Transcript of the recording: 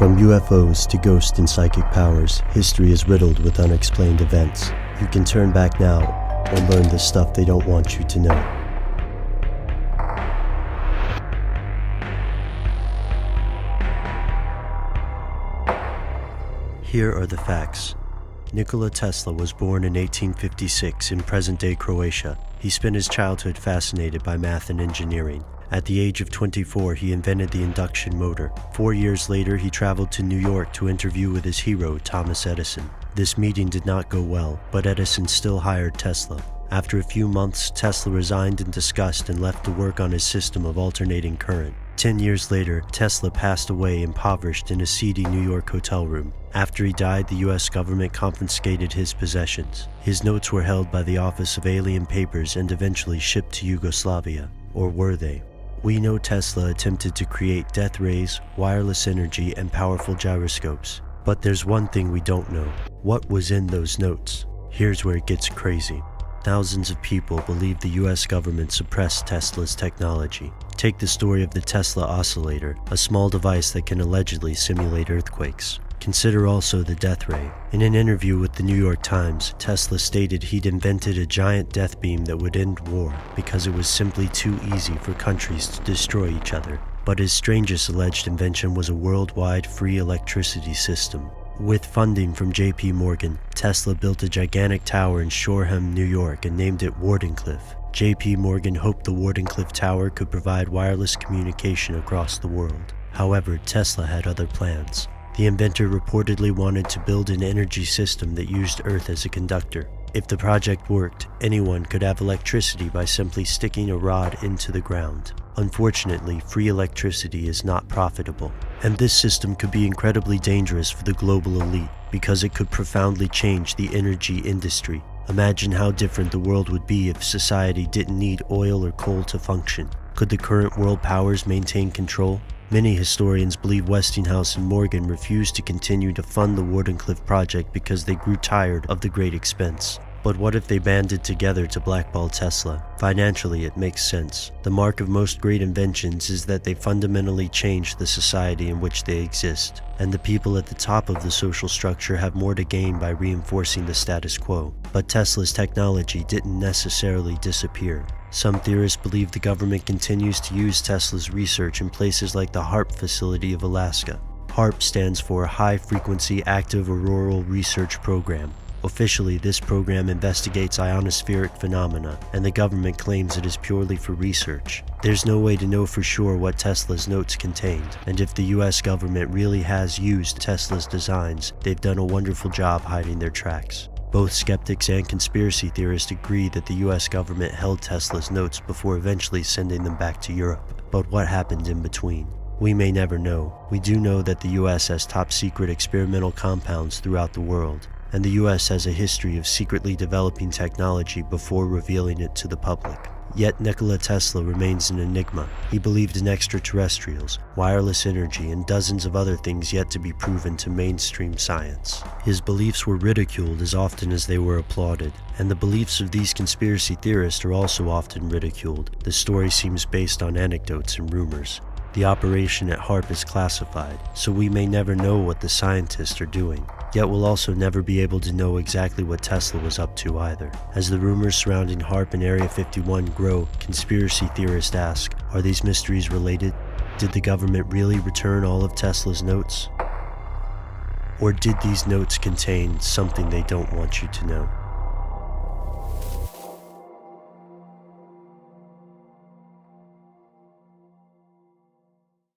From UFOs to ghost and psychic powers, history is riddled with unexplained events. You can turn back now or learn the stuff they don't want you to know. Here are the facts. Nikola Tesla was born in 1856 in present-day Croatia. He spent his childhood fascinated by math and engineering. At the age of 24, he invented the induction motor. 4 years later, he traveled to New York to interview with his hero, Thomas Edison. This meeting did not go well, but Edison still hired Tesla. After a few months, Tesla resigned in disgust and left to work on his system of alternating current. 10 years later, Tesla passed away impoverished in a seedy New York hotel room. After he died, the US government confiscated his possessions. His notes were held by the Office of Alien Papers and eventually shipped to Yugoslavia. Or were they? We know Tesla attempted to create death rays, wireless energy, and powerful gyroscopes. But there's one thing we don't know. What was in those notes? Here's where it gets crazy. Thousands of people believe the US government suppressed Tesla's technology. Take the story of the Tesla oscillator, a small device that can allegedly simulate earthquakes. Consider also the death ray. In an interview with the New York Times, Tesla stated he'd invented a giant death beam that would end war because it was simply too easy for countries to destroy each other. But his strangest alleged invention was a worldwide free electricity system. With funding from J.P. Morgan, Tesla built a gigantic tower in Shoreham, New York, and named it Wardenclyffe. J.P. Morgan hoped the Wardenclyffe Tower could provide wireless communication across the world. However, Tesla had other plans. The inventor reportedly wanted to build an energy system that used Earth as a conductor. If the project worked, anyone could have electricity by simply sticking a rod into the ground. Unfortunately, free electricity is not profitable, and this system could be incredibly dangerous for the global elite because it could profoundly change the energy industry. Imagine how different the world would be if society didn't need oil or coal to function. Could the current world powers maintain control? Many historians believe Westinghouse and Morgan refused to continue to fund the Wardenclyffe project because they grew tired of the great expense. But what if they banded together to blackball Tesla? Financially, it makes sense. The mark of most great inventions is that they fundamentally change the society in which they exist, and the people at the top of the social structure have more to gain by reinforcing the status quo. But Tesla's technology didn't necessarily disappear. Some theorists believe the government continues to use Tesla's research in places like the HAARP facility of Alaska. HAARP stands for High Frequency Active Auroral Research Program. Officially, this program investigates ionospheric phenomena, and the government claims it is purely for research. There's no way to know for sure what Tesla's notes contained, and if the US government really has used Tesla's designs, they've done a wonderful job hiding their tracks. Both skeptics and conspiracy theorists agree that the US government held Tesla's notes before eventually sending them back to Europe. But what happened in between? We may never know. We do know that the US has top-secret experimental compounds throughout the world, and the US has a history of secretly developing technology before revealing it to the public. Yet Nikola Tesla remains an enigma. He believed in extraterrestrials, wireless energy, and dozens of other things yet to be proven to mainstream science. His beliefs were ridiculed as often as they were applauded, and the beliefs of these conspiracy theorists are also often ridiculed. The story seems based on anecdotes and rumors. The operation at HAARP is classified, so we may never know what the scientists are doing. Yet we'll also never be able to know exactly what Tesla was up to either. As the rumors surrounding HAARP and Area 51 grow, conspiracy theorists ask, are these mysteries related? Did the government really return all of Tesla's notes? Or did these notes contain something they don't want you to know?